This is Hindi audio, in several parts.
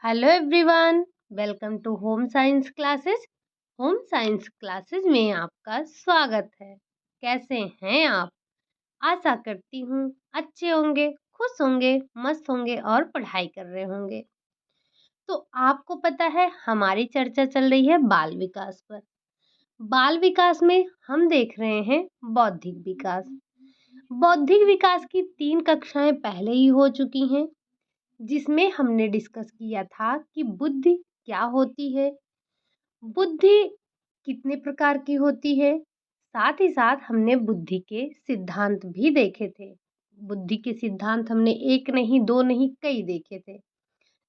Hello everyone, welcome to home science classes. Home science classes में आपका स्वागत है। कैसे हैं आप? आशा करती हूँ अच्छे होंगे, खुश होंगे, मस्त होंगे और पढ़ाई कर रहे होंगे। तो आपको पता है हमारी चर्चा चल रही है बाल विकास पर। बाल विकास में हम देख रहे हैं बौद्धिक विकास। बौद्धिक विकास की 3 कक्षाएं पहले ही हो चुकी हैं, जिसमें हमने डिस्कस किया था कि बुद्धि क्या होती है, बुद्धि कितने प्रकार की होती है। साथ ही साथ हमने बुद्धि के सिद्धांत भी देखे थे। बुद्धि के सिद्धांत हमने एक नहीं, दो नहीं, कई देखे थे,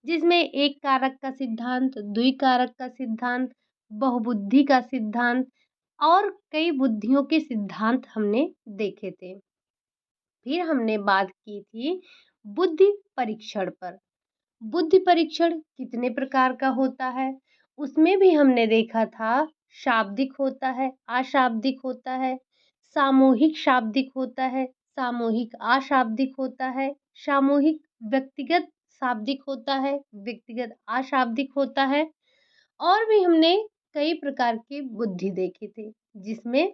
जिसमें एक कारक का सिद्धांत, द्विकारक का सिद्धांत, बहुबुद्धि का सिद्धांत और कई बुद्धियों के सिद्धांत हमने देखे थे। फिर हमने बात की थी बुद्धि परीक्षण पर। बुद्धि परीक्षण कितने प्रकार का होता है, उसमें भी हमने देखा था शाब्दिक होता है, अशाब्दिक होता है, सामूहिक शाब्दिक होता है, सामूहिक अशाब्दिक होता है, सामूहिक व्यक्तिगत शाब्दिक होता है, व्यक्तिगत अशाब्दिक होता है। और भी हमने कई प्रकार की बुद्धि देखी थी, जिसमें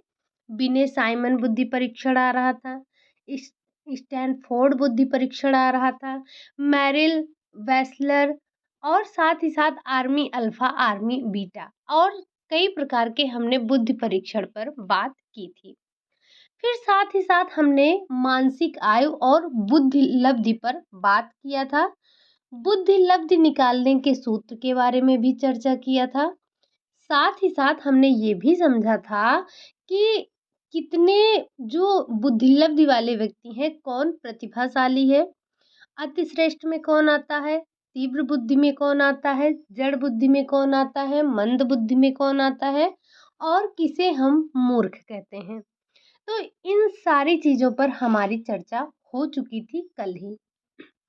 बिने साइमन बुद्धि परीक्षण आ रहा था, इस स्टैनफोर्ड बुद्धि परीक्षण आ रहा था, मैरिल, वेस्लर और साथ ही साथ आर्मी अल्फा, आर्मी बीटा और कई प्रकार के हमने बुद्धि परीक्षण पर बात की थी। फिर साथ ही साथ हमने मानसिक आयु और बुद्धि लब्धि पर बात किया था। बुद्धि लब्धि निकालने के सूत्र के बारे में भी चर्चा किया था। साथ ही साथ हमने ये भी समझा था कि कितने जो बुद्धिलब्धि वाले व्यक्ति हैं, कौन प्रतिभाशाली है, अतिश्रेष्ठ में कौन आता है, तीव्र बुद्धि में कौन आता है, जड़ बुद्धि में कौन आता है, मंद बुद्धि में कौन आता है और किसे हम मूर्ख कहते हैं। तो इन सारी चीज़ों पर हमारी चर्चा हो चुकी थी कल ही।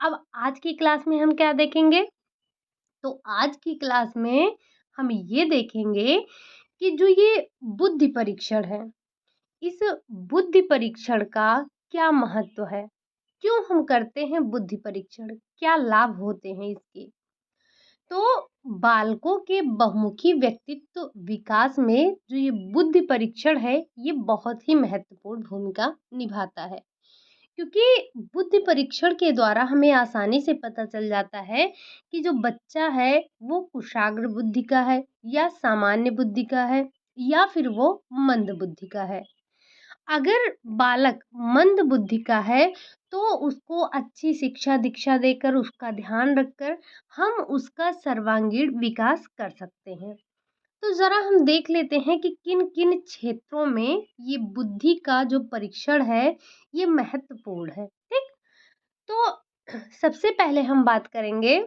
अब आज की क्लास में हम क्या देखेंगे? तो आज की क्लास में हम ये देखेंगे कि जो ये बुद्धि परीक्षण है, इस बुद्धि परीक्षण का क्या महत्व है, क्यों हम करते हैं बुद्धि परीक्षण, क्या लाभ होते हैं इसके। तो बालकों के बहुमुखी व्यक्तित्व विकास में जो ये बुद्धि परीक्षण है, ये बहुत ही महत्वपूर्ण भूमिका निभाता है, क्योंकि बुद्धि परीक्षण के द्वारा हमें आसानी से पता चल जाता है कि जो बच्चा है वो कुशाग्र बुद्धि का है या सामान्य बुद्धि का है या फिर वो मंद बुद्धि का है। अगर बालक मंद बुद्धि का है तो उसको अच्छी शिक्षा दीक्षा देकर, उसका ध्यान रखकर हम उसका सर्वांगीण विकास कर सकते हैं। तो जरा हम देख लेते हैं कि किन किन क्षेत्रों में ये बुद्धि का जो परीक्षण है ये महत्वपूर्ण है। ठीक, तो सबसे पहले हम बात करेंगे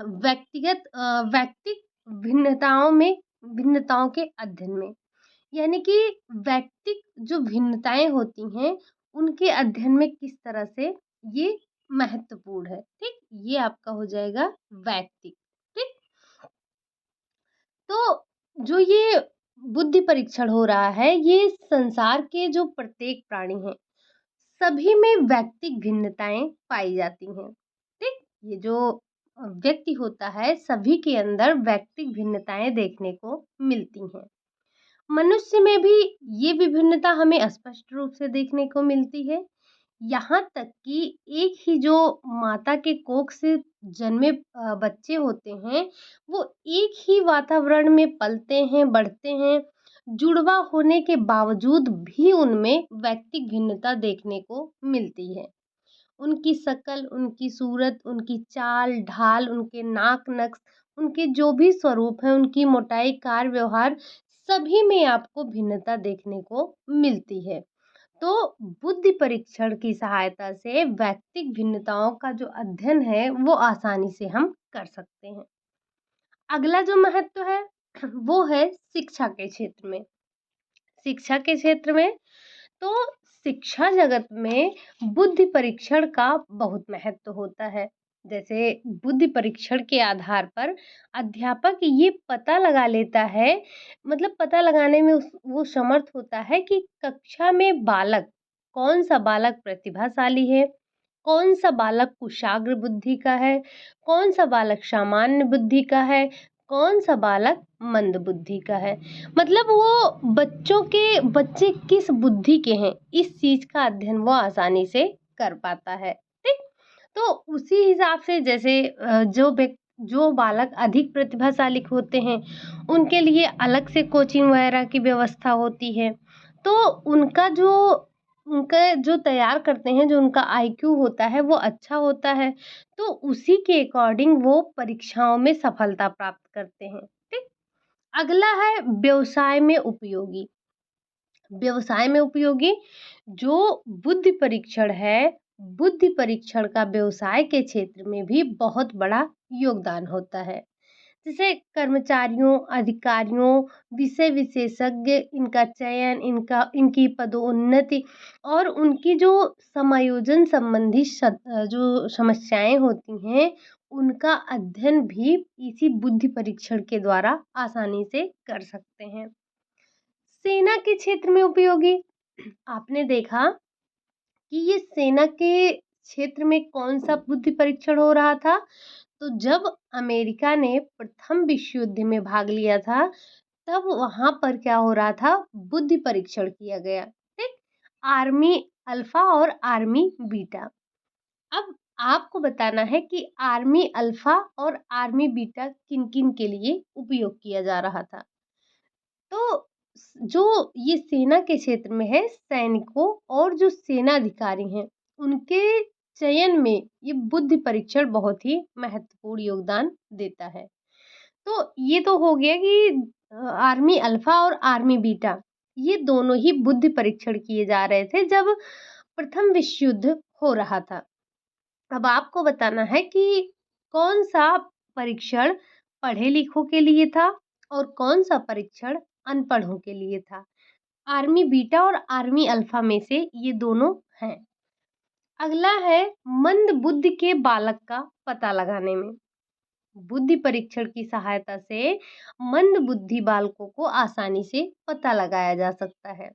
व्यक्तिक भिन्नताओं के अध्ययन में, यानी कि व्यक्तिक जो भिन्नताएं होती हैं उनके अध्ययन में किस तरह से ये महत्वपूर्ण है। ठीक, ये आपका हो जाएगा व्यक्तिक। ठीक, तो जो ये बुद्धि परीक्षण हो रहा है, ये संसार के जो प्रत्येक प्राणी हैं सभी में व्यक्तिक भिन्नताएं पाई जाती हैं। ठीक, ये जो व्यक्ति होता है सभी के अंदर व्यक्तिक भिन्नताएं देखने को मिलती हैं। मनुष्य में भी ये विभिन्नता हमें स्पष्ट रूप से देखने को मिलती है। यहाँ तक कि एक ही जो माता के कोख से जन्मे बच्चे होते हैं, वो एक ही वातावरण में पलते हैं, बढ़ते हैं, जुड़वा होने के बावजूद भी उनमें व्यक्तिक भिन्नता देखने को मिलती है। उनकी शक्ल, उनकी सूरत, उनकी चाल ढाल, उनके नाक नक्श, उनके जो भी स्वरूप है, उनकी मोटाई, कार व्यवहार, सभी में आपको भिन्नता देखने को मिलती है। तो बुद्धि परीक्षण की सहायता से व्यक्तिक भिन्नताओं का जो अध्ययन है वो आसानी से हम कर सकते हैं। अगला जो महत्व है वो है शिक्षा के क्षेत्र में। शिक्षा के क्षेत्र में तो शिक्षा जगत में बुद्धि परीक्षण का बहुत महत्व होता है। जैसे बुद्धि परीक्षण के आधार पर अध्यापक ये पता लगा लेता है, मतलब पता लगाने में वो समर्थ होता है कि कक्षा में बालक, कौन सा बालक प्रतिभाशाली है, कौन सा बालक कुशाग्र बुद्धि का है, कौन सा बालक सामान्य बुद्धि का है, कौन सा बालक मंद बुद्धि का है। मतलब वो बच्चे किस बुद्धि के हैं, इस चीज का अध्ययन वो आसानी से कर पाता है। ठीक, तो उसी हिसाब से जैसे जो बालक अधिक प्रतिभाशाली होते हैं उनके लिए अलग से कोचिंग वगैरह की व्यवस्था होती है। तो उनका जो तैयार करते हैं, जो उनका आईक्यू होता है वो अच्छा होता है, तो उसी के अकॉर्डिंग वो परीक्षाओं में सफलता प्राप्त करते हैं। ठीक, अगला है व्यवसाय में उपयोगी। व्यवसाय में उपयोगी जो बुद्धि परीक्षण है, बुद्धि परीक्षण का व्यवसाय के क्षेत्र में भी बहुत बड़ा योगदान होता है। जैसे कर्मचारियों, अधिकारियों, विषय विशेषज्ञ, इनका चयन, इनकी पदोन्नति और उनकी जो समायोजन संबंधी जो समस्याएं होती हैं, उनका अध्ययन भी इसी बुद्धि परीक्षण के द्वारा आसानी से कर सकते हैं। सेना के क्षेत्र में उपयोगी, आपने देखा कि ये सेना के क्षेत्र में कौन सा बुद्धि परीक्षण हो रहा था। तो जब अमेरिका ने प्रथम विश्व युद्ध में भाग लिया था, तब वहां पर क्या हो रहा था, बुद्धि परीक्षण किया गया। ठीक, आर्मी अल्फा और आर्मी बीटा। अब आपको बताना है कि आर्मी अल्फा और आर्मी बीटा किन किन के लिए उपयोग किया जा रहा था। तो जो ये सेना के क्षेत्र में है, सैनिकों और जो सेना अधिकारी हैं उनके चयन में ये बुद्धि परीक्षण बहुत ही महत्वपूर्ण योगदान देता है। तो ये तो हो गया कि आर्मी अल्फा और आर्मी बीटा ये दोनों ही बुद्धि परीक्षण किए जा रहे थे जब प्रथम विश्व युद्ध हो रहा था। अब आपको बताना है कि कौन सा परीक्षण पढ़े लिखों के लिए था और कौन सा परीक्षण अनपढ़ों के लिए था। आर्मी बीटा और आर्मी अल्फा में से ये दोनों हैं। अगला है मंद बुद्धि के बालक का पता लगाने में। बुद्धि परीक्षण की सहायता से मंद बुद्धि बालकों को आसानी से पता लगाया जा सकता है।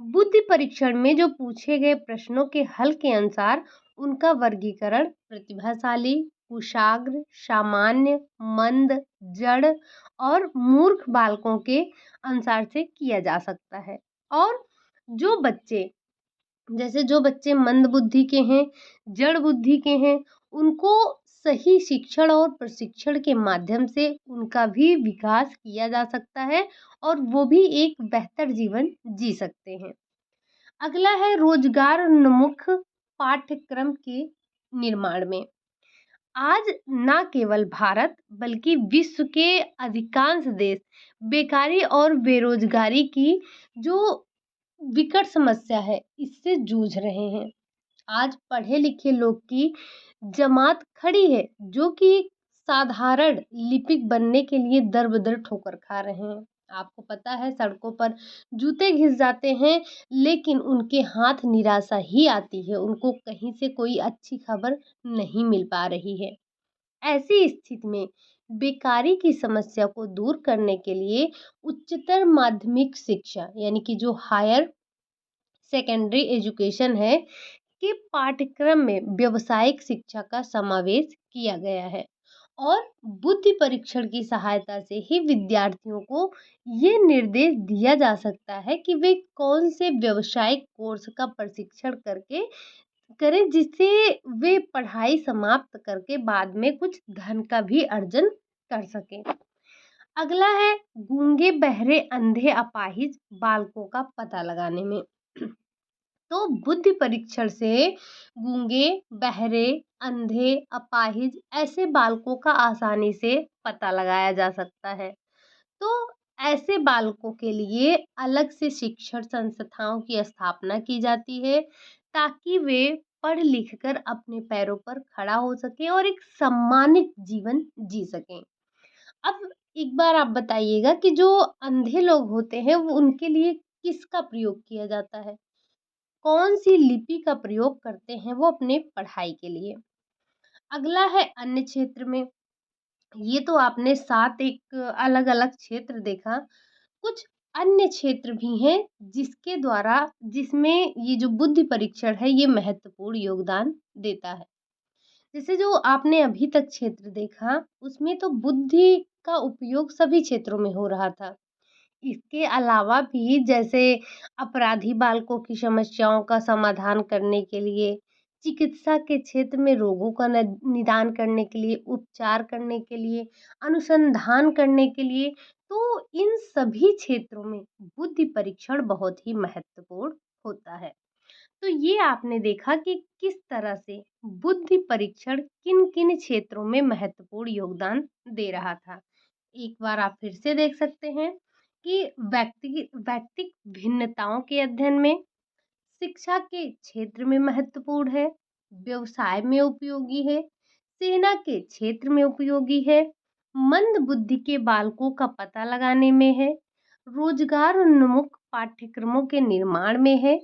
बुद्धि परीक्षण में जो पूछे गए प्रश्नों के हल के अनुसार उनका वर्गीकरण प्रतिभाशाली, कुशाग्र, सामान्य, मंद, जड़ और मूर्ख बालकों के अनुसार से किया जा सकता है। और जो बच्चे जो बच्चे मंद बुद्धि के हैं, जड़ बुद्धि के हैं, उनको सही शिक्षण और प्रशिक्षण के माध्यम से उनका भी विकास किया जा सकता है और वो भी एक बेहतर जीवन जी सकते हैं। अगला है रोजगारोन्मुख पाठ्यक्रम के निर्माण में। आज न केवल भारत बल्कि विश्व के अधिकांश देश बेकारी और बेरोजगारी की जो विकट समस्या है इससे जूझ रहे हैं। आज पढ़े लिखे लोग की जमात खड़ी है जो कि साधारण लिपिक बनने के लिए दर बदर ठोकर खा रहे हैं। आपको पता है सड़कों पर जूते घिस जाते हैं, लेकिन उनके हाथ निराशा ही आती है, उनको कहीं से कोई अच्छी खबर नहीं मिल पा रही है। ऐसी स्थिति में बेकारी की समस्या को दूर करने के लिए उच्चतर माध्यमिक शिक्षा यानी कि जो हायर सेकेंडरी एजुकेशन है के पाठ्यक्रम में व्यावसायिक शिक्षा का समावेश किया गया है। और बुद्धि परीक्षण की सहायता से ही विद्यार्थियों को ये निर्देश दिया जा सकता है कि वे कौन से व्यावसायिक कोर्स का प्रशिक्षण करके करें, जिससे वे पढ़ाई समाप्त करके बाद में कुछ धन का भी अर्जन कर सकें। अगला है गूंगे, बहरे, अंधे, अपाहिज बालकों का पता लगाने में। तो बुद्धि परीक्षण से गूंगे, बहरे, अंधे, अपाहिज ऐसे बालकों का आसानी से पता लगाया जा सकता है। तो ऐसे बालकों के लिए अलग से शिक्षण संस्थाओं की स्थापना की जाती है ताकि वे पढ़ लिख कर अपने पैरों पर खड़ा हो सके और एक सम्मानित जीवन जी सकें। अब एक बार आप बताइएगा कि जो अंधे लोग होते हैं वो उनके लिए किसका प्रयोग किया जाता है, कौन सी लिपि का प्रयोग करते हैं वो अपने पढ़ाई के लिए। अगला है अन्य क्षेत्र में। ये तो आपने 7 एक अलग अलग क्षेत्र देखा। कुछ अन्य क्षेत्र भी हैं जिसमें ये जो बुद्धि परीक्षण है ये महत्वपूर्ण योगदान देता है। जैसे जो आपने अभी तक क्षेत्र देखा उसमें तो बुद्धि का उपयोग सभी क्षेत्रों में हो रहा था। इसके अलावा भी जैसे अपराधी बालकों की समस्याओं का समाधान करने के लिए, चिकित्सा के क्षेत्र में रोगों का निदान करने के लिए, उपचार करने के लिए, अनुसंधान करने के लिए, तो इन सभी क्षेत्रों में बुद्धि परीक्षण बहुत ही महत्वपूर्ण होता है। तो ये आपने देखा कि किस तरह से बुद्धि परीक्षण किन-किन क्षेत्रों में महत्वपूर्ण योगदान दे रहा था। एक बार आप फिर से देख सकते हैं कि व्यक्तिक भिन्नताओं के अध्ययन में, शिक्षा के क्षेत्र में महत्वपूर्ण है, व्यवसाय में उपयोगी है, सेना के क्षेत्र में उपयोगी है, मंद बुद्धि के बालकों का पता लगाने में है, रोजगार उन्मुख पाठ्यक्रमों के निर्माण में है,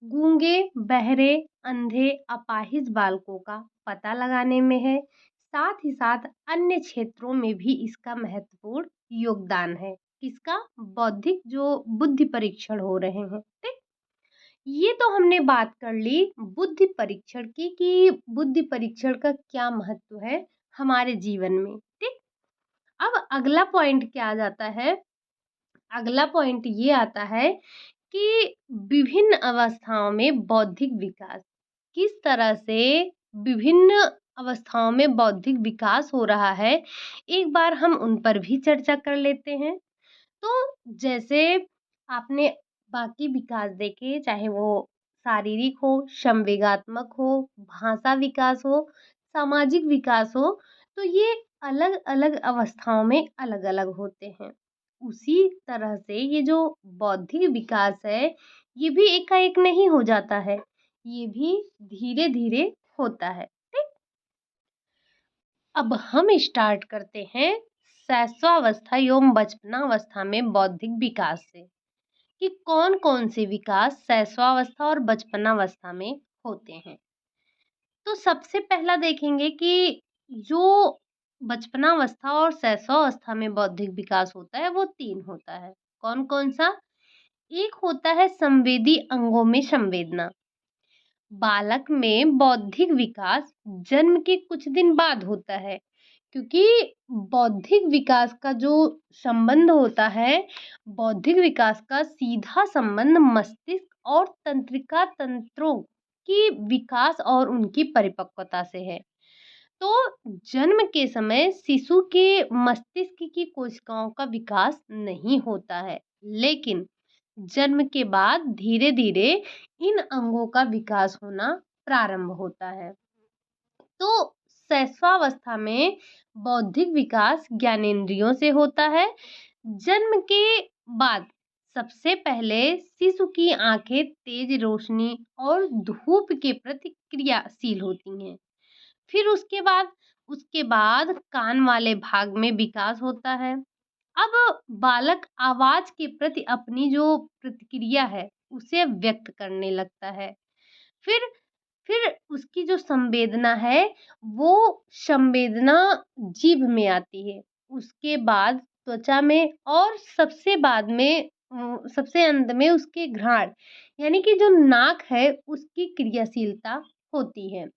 गूंगे, बहरे, अंधे, अपाहिज बालकों का पता लगाने में है, साथ ही साथ अन्य क्षेत्रों में भी इसका महत्वपूर्ण योगदान है। किसका? बौद्धिक जो बुद्धि परीक्षण हो रहे हैं, ठीक? ये तो हमने बात कर ली बुद्धि परीक्षण की कि बुद्धि परीक्षण का क्या महत्व है हमारे जीवन में, ठीक? अब अगला पॉइंट क्या आ जाता है? अगला पॉइंट ये आता है कि विभिन्न अवस्थाओं में बौद्धिक विकास, किस तरह से विभिन्न अवस्थाओं में बौद्धिक विकास हो रहा है, एक बार हम उन पर भी चर्चा कर लेते हैं। तो जैसे आपने बाकी विकास देखे, चाहे वो शारीरिक हो, संवेगात्मक हो, भाषा विकास हो, सामाजिक विकास हो, तो ये अलग-अलग अवस्थाओं में अलग-अलग होते हैं। उसी तरह से ये जो बौद्धिक विकास है, ये भी एकाएक नहीं हो जाता है, ये भी धीरे-धीरे होता है। ठीक? अब हम स्टार्ट करते हैं शैशवावस्था एवं बचपनावस्था में बौद्धिक विकास से, कि कौन-कौन से विकास शैशवावस्था और बचपनावस्था में होते हैं। तो सबसे पहला देखेंगे कि जो बचपनावस्था और शैशवावस्था में बौद्धिक विकास होता है वो 3 होता है। कौन-कौन सा? एक होता है संवेदी अंगों में संवेदना। बालक में बौद्धिक विकास जन्म के कुछ दिन बाद होता है, क्योंकि बौद्धिक विकास का जो संबंध होता है, बौद्धिक विकास का सीधा संबंध मस्तिष्क और तंत्रिका तंत्रों की विकास और उनकी परिपक्वता से है। तो जन्म के समय शिशु के मस्तिष्क की कोशिकाओं का विकास नहीं होता है, लेकिन जन्म के बाद धीरे-धीरे इन अंगों का विकास होना प्रारंभ होता है। तो शैशवावस्था में बौद्धिक विकास ज्ञानेंद्रियों से होता है। जन्म के बाद सबसे पहले शिशु की आंखें तेज रोशनी और धूप के प्रति क्रियाशील होती हैं। फिर उसके बाद कान वाले भाग में विकास होता है। अब बालक आवाज के प्रति अपनी जो प्रतिक्रिया है उसे व्यक्त करने लगता है। फिर फिर उसकी जो संवेदना है वो संवेदना जीभ में आती है। उसके बाद त्वचा में और सबसे बाद में सबसे अंत में उसके घ्राण यानी कि जो नाक है उसकी क्रियाशीलता होती है।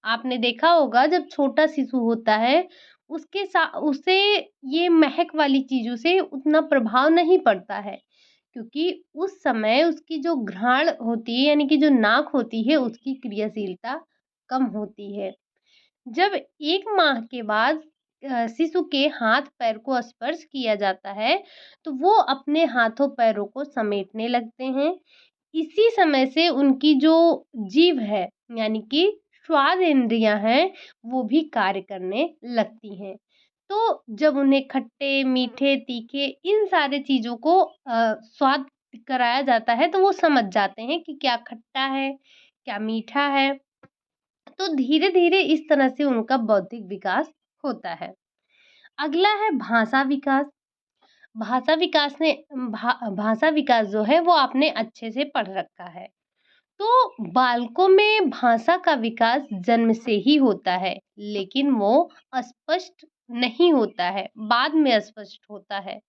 आपने देखा होगा जब छोटा शिशु होता है उसे ये महक वाली चीज़ों से उतना प्रभाव नहीं पड़ता है, क्योंकि उस समय उसकी जो घ्राण होती है यानी कि जो नाक होती है उसकी क्रियाशीलता कम होती है। जब 1 माह के बाद शिशु के हाथ-पैर को स्पर्श किया जाता है, तो वो अपने हाथों-पैरों को समेटने लगते हैं। इसी समय से उनकी जो जीभ है यानी कि स्वाद इंद्रियाँ हैं, वो भी कार्य करने लगती हैं। तो जब उन्हें खट्टे, मीठे, तीखे इन सारे चीज़ों को स्वाद कराया जाता है, तो वो समझ जाते हैं कि क्या खट्टा है, क्या मीठा है। तो धीरे-धीरे इस तरह से उनका बौद्धिक विकास होता है। अगला है भाषा विकास। भाषा विकास जो है वो आपने अच्छे से पढ़ रखा है। तो बालकों में भाषा का विकास जन्म से ही होता है, लेकिन वो स्पष्ट नहीं होता है, बाद में स्पष्ट होता है।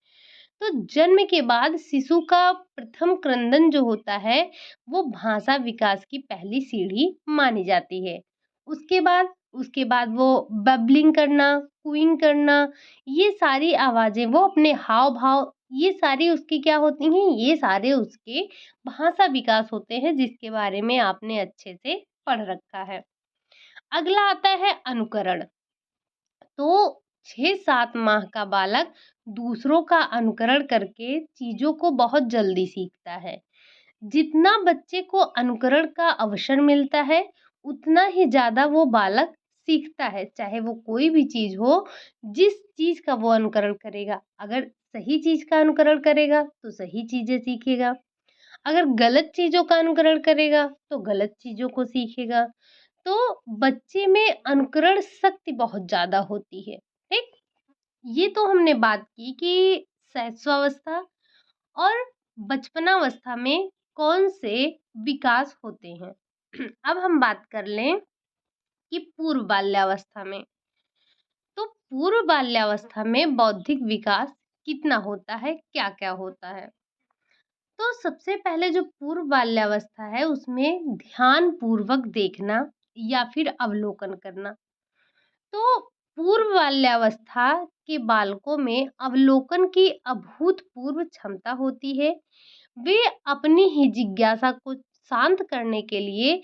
तो जन्म के बाद शिशु का प्रथम क्रंदन जो होता है वो भाषा विकास की पहली सीढ़ी मानी जाती है। उसके बाद वो बबलिंग करना, कूइंग करना, ये सारी आवाजें वो अपने हाव भाव, ये सारी उसकी क्या होती हैं, ये सारे उसके भाषा विकास होते हैं, जिसके बारे में आपने अच्छे से पढ़ रखा है। अगला आता है अनुकरण। तो 6-7 माह का बालक दूसरों का अनुकरण करके चीजों को बहुत जल्दी सीखता है। जितना बच्चे को अनुकरण का अवसर मिलता है, उतना ही ज़्यादा वो बालक सीखता है, चाहे वो कोई भी चीज़ हो, जिस चीज़ का वो अनुकरण करेगा। अगर सही चीज़ का अनुकरण करेगा, तो सही चीज़ें सीखेगा। अगर गलत चीज़ों का अनुकरण करेगा, तो गलत चीज़ों को सीखेगा। तो बच्चे में अनुकरण शक्ति बहुत ज़्यादा होती है, ठीक? ये तो हमने बात की कि शैशवावस्था और बचपनावस्था में कौन से विकास होते हैं। अब हम बात कर लें कि पूर्व बाल्यावस्था में। तो पूर्व बाल्यावस्था में बौद्धिक विकास कितना होता है, क्या-क्या होता है? तो सबसे पहले जो पूर्व बाल्यावस्था है उसमें ध्यान पूर्वक देखना या फिर अवलोकन करना। तो पूर्व बाल्यावस्था के बालकों में अवलोकन की अभूतपूर्व क्षमता होती है। वे अपनी ही जिज्ञासा को शांत करने के लिए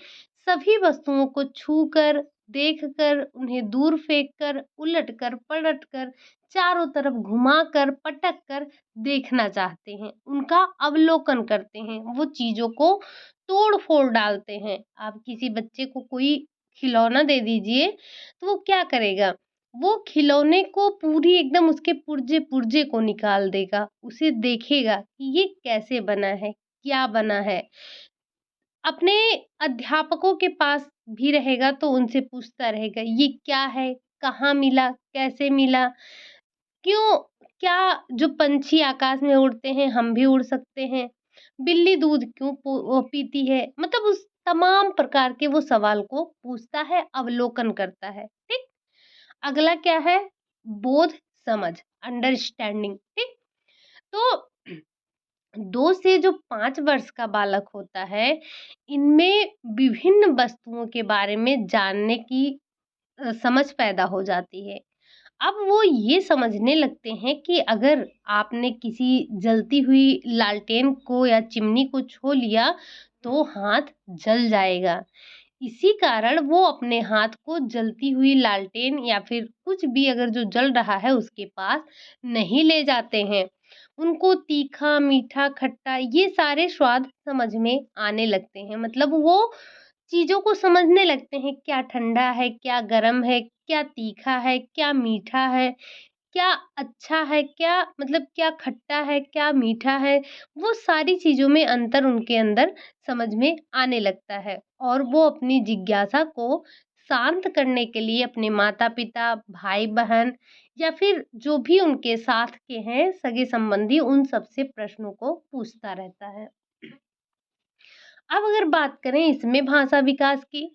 सभी वस्तुओं को छूकर, देखकर, उन्हें दूर फेंककर, उलटकर, पलटकर, चारों तरफ घुमाकर, पटक कर देखना चाहते हैं। उनका अवलोकन करते हैं, वो चीज़ों को तोड़-फोड़ डालते हैं। आप किसी बच्चे को कोई खिलौना दे दीजिए, तो वो क्या करेगा? वो खिलौने को पूरी एकदम उसके पुर्जे-पुर्जे को निकाल देगा, उसे देखेगा कि ये कैसे बना है, क्या बना है। अपने अध्यापकों के पास भी रहेगा तो उनसे पूछता रहेगा, ये क्या है? कहाँ मिला? कैसे मिला? क्यों? क्या जो पंछी आकाश में उड़ते हैं, हम भी उड़ सकते हैं? बिल्ली दूध क्यों पीती है? मतलब उस तमाम प्रकार के वो सवाल को पूछता है, अवलोकन करता है, ठीक? अगला क्या है? बोध, समझ, अंडरस्टैंडिंग, ठीक? तो 2 से जो 5 वर्ष का बालक होता है, इनमें विभिन्न वस्तुओं के बारे में जानने की समझ पैदा हो जाती है। अब वो ये समझने लगते हैं कि अगर आपने किसी जलती हुई लालटेन को या चिमनी को छू लिया, तो हाथ जल जाएगा। इसी कारण वो अपने हाथ को जलती हुई लालटेन या फिर कुछ भी अगर जो जल रहा है उसके पास नहीं ले जाते हैं। उनको तीखा, मीठा, खट्टा ये सारे स्वाद समझ में आने लगते हैं। मतलब वो चीज़ों को समझने लगते हैं, क्या ठंडा है, क्या गरम है, क्या तीखा है, क्या मीठा है, क्या अच्छा है, क्या मतलब क्या खट्टा है, क्या मीठा है, वो सारी चीज़ों में अंतर उनके अंदर समझ में आने लगता है और वो अपनी जिज्ञासा को शांत करने के लिए अपने माता-पिता, भाई-बहन या फिर जो भी उनके साथ के हैं सगे-संबंधी उन सबसे प्रश्नों को पूछता रहता है। अब अगर बात करें इसमें भाषा विकास की,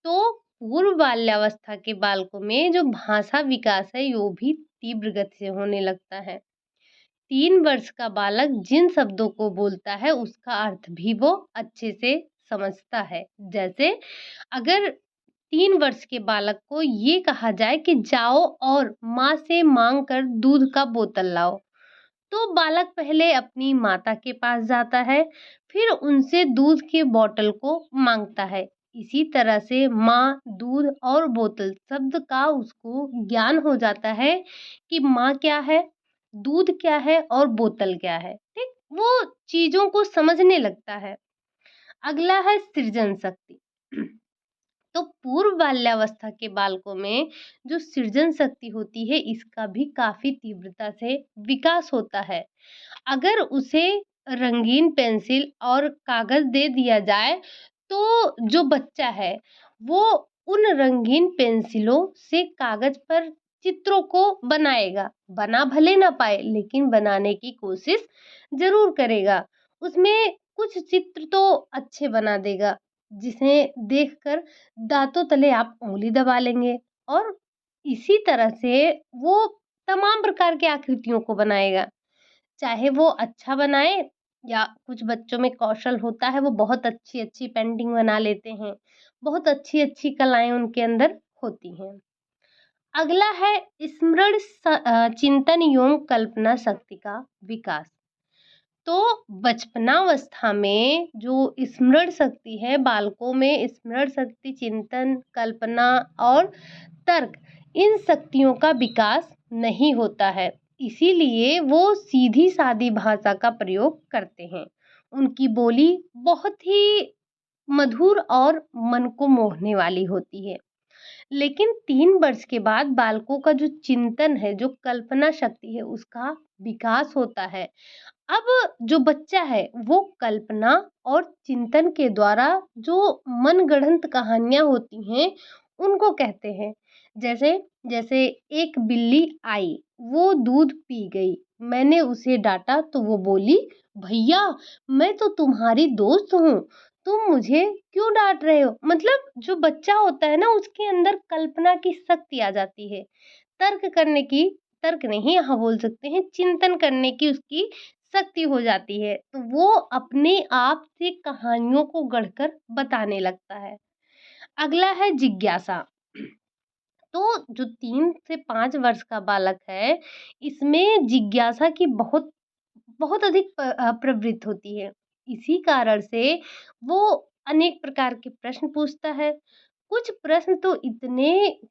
तो पूर्व बाल्यावस्था के बालकों में जो भाषा विकास है वो भी तीव्र गति से होने लगता है। 3 वर्ष का बालक जिन शब्दों को बोलता है उसका अर्थ भी वो अच्छे से समझता है। जैसे अगर 3 वर्ष के बालक को ये कहा जाए कि जाओ और माँ से माँग कर दूध का बोतल लाओ, तो बालक पहले अपनी माता के पास जाता है, फिर उनसे दूध के बॉटल को माँगता है। इसी तरह से माँ, दूध और बोतल शब्द का उसको ज्ञान हो जाता है कि माँ क्या है, दूध क्या है और बोतल क्या है, ठीक? वो चीज़ों को समझने लगता है। अगला है सृजन शक्ति। तो पूर्व बाल्यावस्था के बालकों में जो सृजन शक्ति होती है, इसका भी काफ़ी तीव्रता से विकास होता है। अगर उसे रंगीन पेंसिल और कागज़ दे दिया जाए, तो जो बच्चा है, वो उन रंगीन पेंसिलों से कागज़ पर चित्रों को बनाएगा। बना भले ना पाए, लेकिन बनाने की कोशिश ज़रूर करेगा। उसमें कुछ चित्र तो अच्छे बना देगा, जिसे देखकर दाँतों तले आप उँगली दबा लेंगे और इसी तरह से वो तमाम प्रकार की आकृतियों को बनाएगा। चाहे वो अच्छा बनाए या कुछ बच्चों में कौशल होता है, वो बहुत अच्छी-अच्छी पेंटिंग बना लेते हैं। बहुत अच्छी-अच्छी कलाएँ उनके अंदर होती हैं। अगला है चिंतन एवं कल्पना शक्ति का विकास। तो बचपनावस्था में जो स्मरण शक्ति है, बालकों में स्मरण शक्ति, चिंतन, कल्पना और तर्क, इन शक्तियों का विकास नहीं होता है। इसीलिए वो सीधी-सादी भाषा का प्रयोग करते हैं। उनकी बोली बहुत ही मधुर और मन को मोहने वाली होती है। लेकिन 3 वर्ष के बाद बालकों का जो चिंतन है, जो कल्पना शक्ति है, उसका विकास होता है। अब जो बच्चा है वो कल्पना और चिंतन के द्वारा जो मनगढ़ंत कहानियाँ होती हैं उनको कहते हैं। जैसे जैसे एक बिल्ली आई, वो दूध पी गई, मैंने उसे डाँटा तो वो बोली, भैया मैं तो तुम्हारी दोस्त हूँ, तुम मुझे क्यों डाँट रहे हो? मतलब जो बच्चा होता है ना, उसके अंदर कल्पना की शक्ति आ जाती है। तर्क करने की, तर्क नहीं यहाँ बोल सकते हैं, चिंतन करने की उसकी शक्ति हो जाती है। तो वो अपने आप से कहानियों को गढ़कर बताने लगता है। अगला है जिज्ञासा। तो जो 3 से 5 वर्ष का बालक है, इसमें जिज्ञासा की बहुत बहुत अधिक प्रवृत्ति होती है। इसी कारण से वो अनेक प्रकार के प्रश्न पूछता है। कुछ प्रश्न तो इतने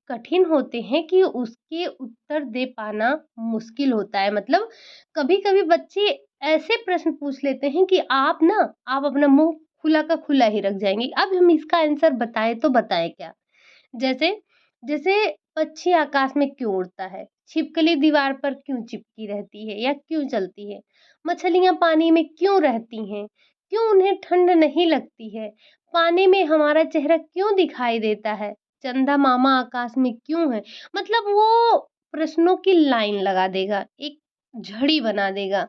कठिन होते हैं कि उसके उत्तर दे पाना मुश्किल होता है। मतलब कभी-कभी बच्चे ऐसे प्रश्न पूछ लेते हैं कि आप अपना मुँह खुला का खुला ही रख जाएँगे। अब हम इसका आंसर बताएँ तो बताएँ क्या? जैसे जैसे पक्षी आकाश में क्यों उड़ता है? छिपकली दीवार पर क्यों चिपकी रहती है या क्यों चलती है? मछलियाँ पानी में क्यों रहती हैं? क्यों उन्हें ठंड नहीं लगती है? पानी में हमारा चेहरा क्यों दिखाई देता है? चंदा मामा आकाश में क्यों है? मतलब वो प्रश्नों की लाइन लगा देगा, एक झड़ी बना देगा।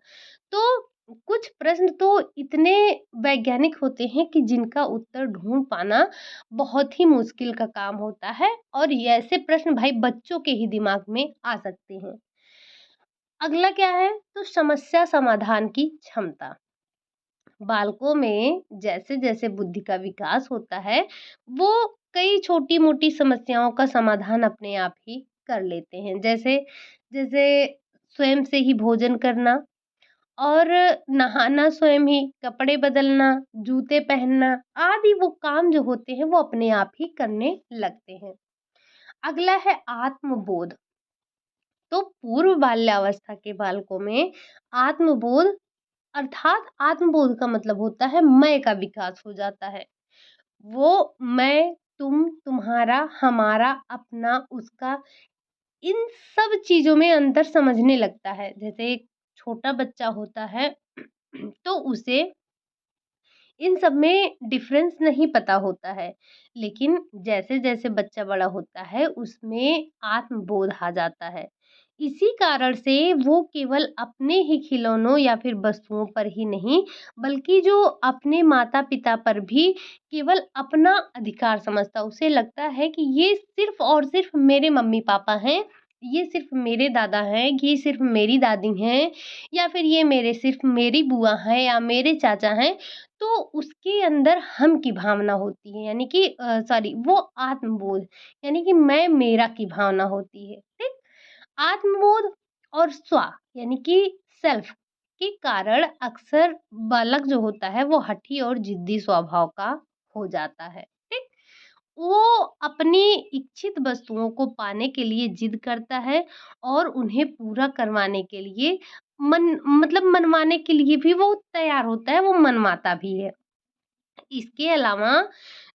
तो कुछ प्रश्न तो इतने वैज्ञानिक होते हैं कि जिनका उत्तर ढूँढ पाना बहुत ही मुश्किल का काम होता है और ये ऐसे प्रश्न भाई बच्चों के ही दिमाग में आ सकते हैं। अगला क्या है? तो समस्या समाधान की क्षमता। बालकों में जैसे-जैसे बुद्धि का विकास होता है, वो कई छोटी-मोटी समस्याओं का समाधान अपने आप ही कर लेते हैं। जैसे जैसे स्वयं से ही भोजन करना और नहाना स्वयं ही, कपड़े बदलना, जूते पहनना आदि वो काम जो होते हैं वो अपने आप ही करने लगते हैं। अगला है आत्मबोध। तो पूर्व बाल्यावस्था के बालकों में आत्मबोध अर्थात आत्मबोध का मतलब होता है मैं का विकास हो जाता है। वो मैं, तुम, तुम्हारा, हमारा, अपना, उसका इन सब चीज़ों में अंतर समझने लगता है। जैसे एक छोटा बच्चा होता है तो उसे इन सब में डिफ़रेंस नहीं पता होता है। लेकिन जैसे-जैसे बच्चा बड़ा होता है उसमें आत्मबोध आ जाता है। इसी कारण से वो केवल अपने ही खिलौनों या फिर वस्तुओं पर ही नहीं बल्कि जो अपने माता-पिता पर भी केवल अपना अधिकार समझता है। उसे लगता है कि ये सिर्फ़ और सिर्फ़ मेरे मम्मी-पापा हैं, ये सिर्फ़ मेरे दादा हैं, ये सिर्फ़ मेरी दादी हैं या फिर ये मेरे सिर्फ़ मेरी बुआ हैं या मेरे चाचा हैं। तो उसके अंदर हम की भावना होती है यानी कि सॉरी वो आत्मबोध यानी कि मैं मेरा की भावना होती है, ठीक? आत्मबोध और स्व यानी कि सेल्फ के कारण अक्सर बालक जो होता है वो हठी और जिद्दी स्वभाव का हो जाता है, ठीक? वो अपनी इच्छित वस्तुओं को पाने के लिए जिद करता है और उन्हें पूरा करवाने के लिए मनवाने के लिए भी वो तैयार होता है, वो मनवाता भी है। इसके अलावा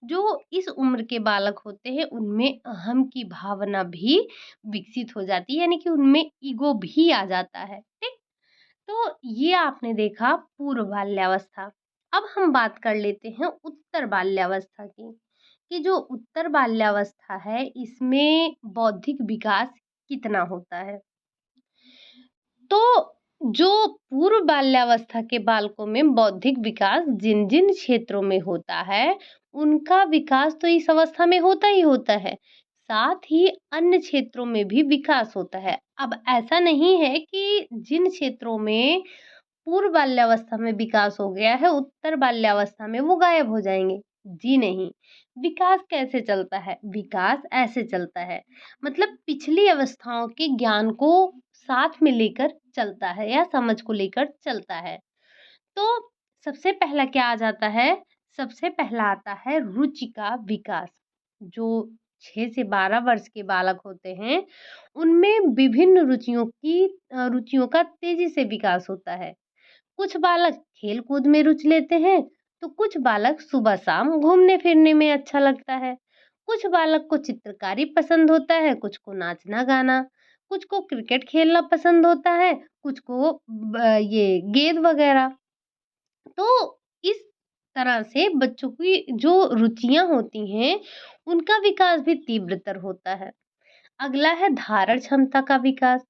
जो इस उम्र के बालक होते हैं उनमें अहम की भावना भी विकसित हो जाती है यानी कि उनमें ईगो भी आ जाता है, ठीक? तो ये आपने देखा पूर्व बाल्यावस्था। अब हम बात कर लेते हैं उत्तर बाल्यावस्था की, कि जो उत्तर बाल्यावस्था है इसमें बौद्धिक विकास कितना होता है। तो जो पूर्व बाल्यावस्था के बालकों में बौद्धिक विकास जिन-जिन क्षेत्रों में होता है, उनका विकास तो इस अवस्था में होता ही होता है। साथ ही अन्य क्षेत्रों में भी विकास होता है। अब ऐसा नहीं है कि जिन क्षेत्रों में पूर्व बाल्यावस्था में विकास हो गया है, उत्तर बाल्यावस्था में वो गायब हो जाएँगे। जी नहीं, विकास कैसे चलता है? विकास ऐसे चलता है, मतलब पिछली अवस्थाओं के ज्ञान को साथ में लेकर चलता है या समझ को लेकर चलता है। तो सबसे पहला क्या आ जाता है? सबसे पहला आता है रुचि का विकास। जो 6 से 12 वर्ष के बालक होते हैं, उनमें विभिन्न रुचियों का तेज़ी से विकास होता है। कुछ बालक खेल-कूद में रुचि लेते हैं, तो कुछ बालक सुबह-शाम घूमने-फिरने में अच्छा लगता है। कुछ बालक को चित्रकारी पसंद होता है, कुछ को नाचना-गाना, कुछ को क्रिकेट खेलना पसंद होता है, कुछ को ये गेंद वगैरह। तो इस तरह से बच्चों की जो रुचियाँ होती हैं, उनका विकास भी तीव्रतर होता है। अगला है धारण क्षमता का विकास।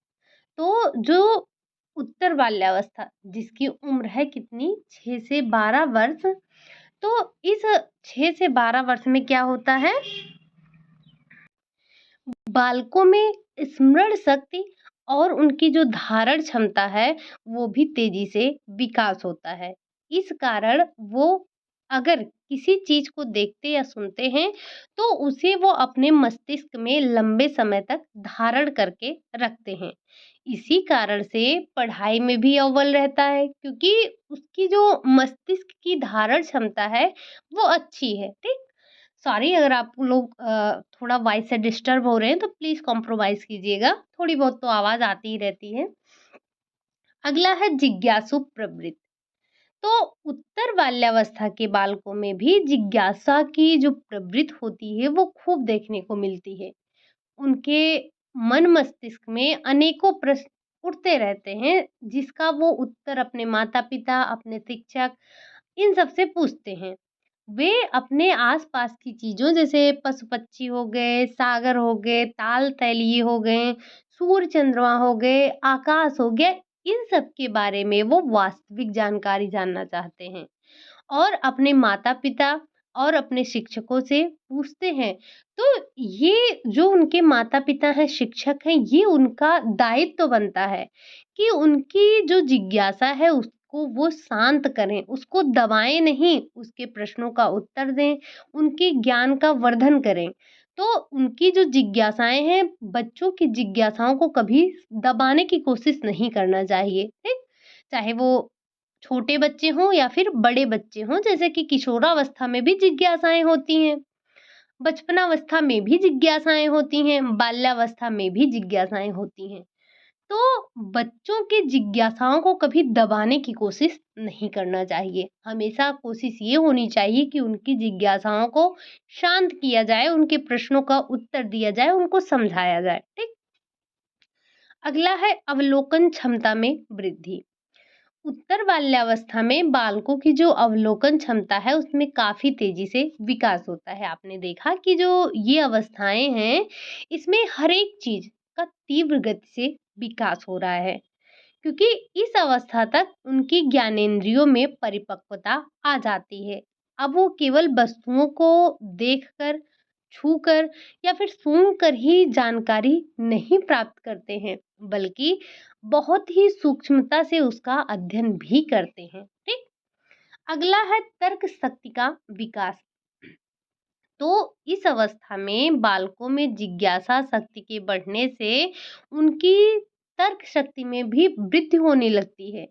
तो जो उत्तर बाल्यावस्था जिसकी उम्र है कितनी 6 से 12 वर्ष, तो इस 6 से 12 वर्ष में क्या होता है? बालकों में स्मरण शक्ति और उनकी जो धारण क्षमता है, वो भी तेजी से विकास होता है। इस कारण वो अगर किसी चीज़ को देखते या सुनते हैं, तो उसे वो अपने मस्तिष्क में लंबे समय तक धारण करके रखते हैं। इसी कारण से पढ़ाई में भी अव्वल रहता है, क्योंकि उसकी जो मस्तिष्क की धारण क्षमता है, वो अच्छी है। ठीक? सॉरी अगर आप लोग थोड़ा वॉइस से डिस्टर्ब हो रहे हैं तो प्लीज़ कॉम्प्रोमाइज़ कीजिएगा, थोड़ी बहुत तो आवाज़ आती ही रहती है। अगला है जिज्ञासु प्रवृत्ति। तो उत्तर बाल्यावस्था के बालकों में भी जिज्ञासा की जो प्रवृत्ति होती है वो खूब देखने को मिलती है। उनके मन मस्तिष्क में अनेकों प्रश्न उठते रहते हैं, जिसका वो उत्तर अपने माता-पिता, अपने शिक्षक इन सब से पूछते हैं। वे अपने आस-पास की चीज़ों जैसे पशु-पक्षी हो गए, सागर हो गए, ताल-तैलीय हो गए, सूर्य-चंद्रमा हो गए, आकाश हो गया, इन सब के बारे में वो वास्तविक जानकारी जानना चाहते हैं और अपने माता-पिता और अपने शिक्षकों से पूछते हैं। तो ये जो उनके माता-पिता हैं, शिक्षक हैं, ये उनका दायित्व बनता है कि उनकी जो जिज्ञासा है उसको वो शांत करें, उसको दबाएँ नहीं, उसके प्रश्नों का उत्तर दें, उनके ज्ञान का वर्धन करें। तो उनकी जो जिज्ञासाएँ हैं, बच्चों की जिज्ञासाओं को कभी दबाने की कोशिश नहीं करना चाहिए, ठीक? चाहे वो छोटे बच्चे हों या फिर बड़े बच्चे हों, जैसे कि किशोरावस्था में भी जिज्ञासाएँ होती हैं, बचपनावस्था में भी जिज्ञासाएँ होती हैं, बाल्यावस्था में भी जिज्ञासाएँ होती हैं। तो बच्चों की जिज्ञासाओं को कभी दबाने की कोशिश नहीं करना चाहिए। हमेशा कोशिश ये होनी चाहिए कि उनकी जिज्ञासाओं को शांत किया जाए, उनके प्रश्नों का उत्तर दिया जाए, उनको समझाया जाए, ठीक? अगला है अवलोकन क्षमता में वृद्धि। उत्तर बाल्यावस्था में बालकों की जो अवलोकन क्षमता है उसमें काफी तेजी से विकास होता है। आपने देखा कि जो ये अवस्थाएं हैं इसमें हर एक चीज का तीव्र गति से विकास हो रहा है, क्योंकि इस अवस्था तक उनकी ज्ञानेंद्रियों में परिपक्वता आ जाती है। अब वो केवल वस्तुओं को देखकर, छूकर या फिर सूंघकर ही जानकारी नहीं प्राप्त करते हैं, बल्कि बहुत ही सूक्ष्मता से उसका अध्ययन भी करते हैं। ठीक? अगला है तर्क शक्ति का विकास। तो इस अवस्था में बालकों में जिज्ञासा शक्ति के बढ़ने से उनकी तर्क शक्ति में भी वृद्धि होने लगती है।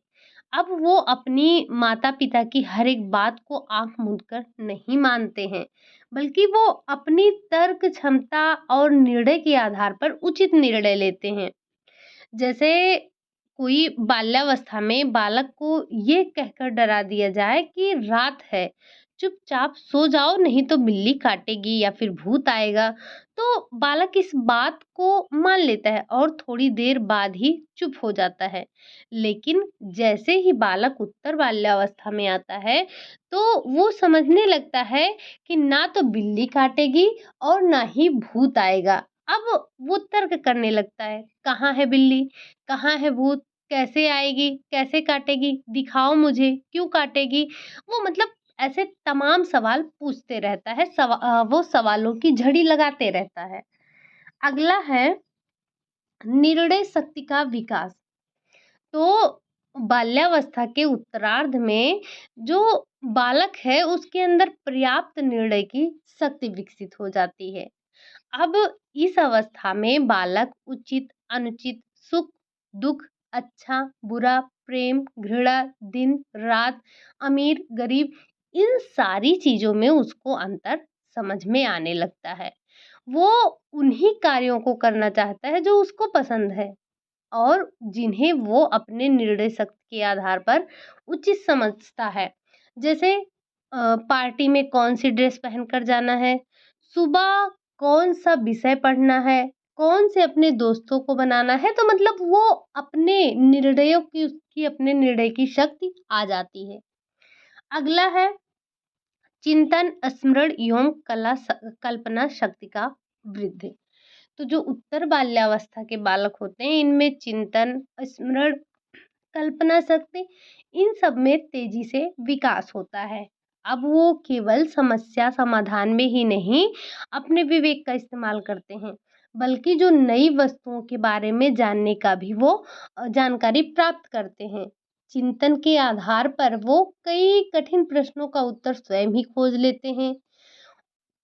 अब वो अपनी माता-पिता की हर एक बात को आँख मूंद कर नहीं मानते हैं, बल्कि वो अपनी तर्क क्षमता और निर्णय के आधार पर उचित निर्णय लेते हैं। जैसे कोई बाल्यावस्था में बालक को ये कहकर डरा दिया जाए कि रात है, चुपचाप सो जाओ नहीं तो बिल्ली काटेगी या फिर भूत आएगा, तो बालक इस बात को मान लेता है और थोड़ी देर बाद ही चुप हो जाता है। लेकिन जैसे ही बालक उत्तर बाल्यावस्था में आता है, तो वो समझने लगता है कि ना तो बिल्ली काटेगी और ना ही भूत आएगा। अब वो तर्क करने लगता है, कहाँ है बिल्ली? कहाँ है भूत? कैसे आएगी? कैसे काटेगी? दिखाओ मुझे, क्यों काटेगी? वो मतलब ऐसे तमाम सवाल पूछते रहता है, वो सवालों की झड़ी लगाते रहता है। अगला है निर्णय शक्ति का विकास। तो बाल्यावस्था के उत्तरार्ध में जो बालक है उसके अंदर पर्याप्त निर्णय की शक्ति विकसित हो जाती है। अब इस अवस्था में बालक उचित, अनुचित, सुख, दुख, अच्छा, बुरा, प्रेम, घृणा, दिन, रात, अमीर, गरीब इन सारी चीज़ों में उसको अंतर समझ में आने लगता है। वो उन्हीं कार्यों को करना चाहता है जो उसको पसंद है और जिन्हें वो अपने निर्णय शक्ति के आधार पर उचित समझता है। जैसे पार्टी में कौन-सी ड्रेस पहनकर जाना है, सुबह कौन-सा विषय पढ़ना है, कौन से अपने दोस्तों को बनाना है, तो मतलब वो अपने निर्णयों की उसकी अपने निर्णय की शक्ति आ जाती है। अगला है चिंतन, स्मरण एवं कल्पना शक्ति का वृद्धि। तो जो उत्तर बाल्यावस्था के बालक होते हैं इनमें चिंतन, स्मरण, कल्पना शक्ति इन सब में तेजी से विकास होता है। अब वो केवल समस्या समाधान में ही नहीं अपने विवेक का इस्तेमाल करते हैं, बल्कि जो नई वस्तुओं के बारे में जानने का भी वो जानकारी प्राप्त करते हैं। चिंतन के आधार पर वो कई कठिन प्रश्नों का उत्तर स्वयं ही खोज लेते हैं।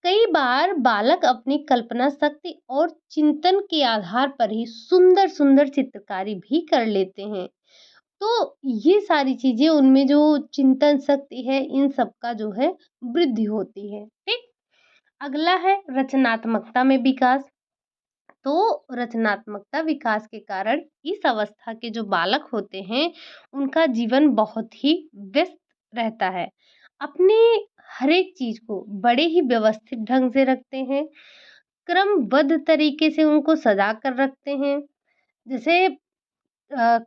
कई बार बालक अपनी कल्पना शक्ति और चिंतन के आधार पर ही सुंदर सुंदर चित्रकारी भी कर लेते हैं। तो ये सारी चीजें उनमें जो चिंतन शक्ति है इन सब का जो है वृद्धि होती है। ठीक। अगला है रचनात्मकता में विकास। तो रचनात्मकता विकास के कारण इस अवस्था के जो बालक होते हैं उनका जीवन बहुत ही व्यस्त रहता है। अपनी हर एक चीज को बड़े ही व्यवस्थित ढंग से रखते हैं, क्रमबद्ध तरीके से उनको सजा कर रखते हैं। जैसे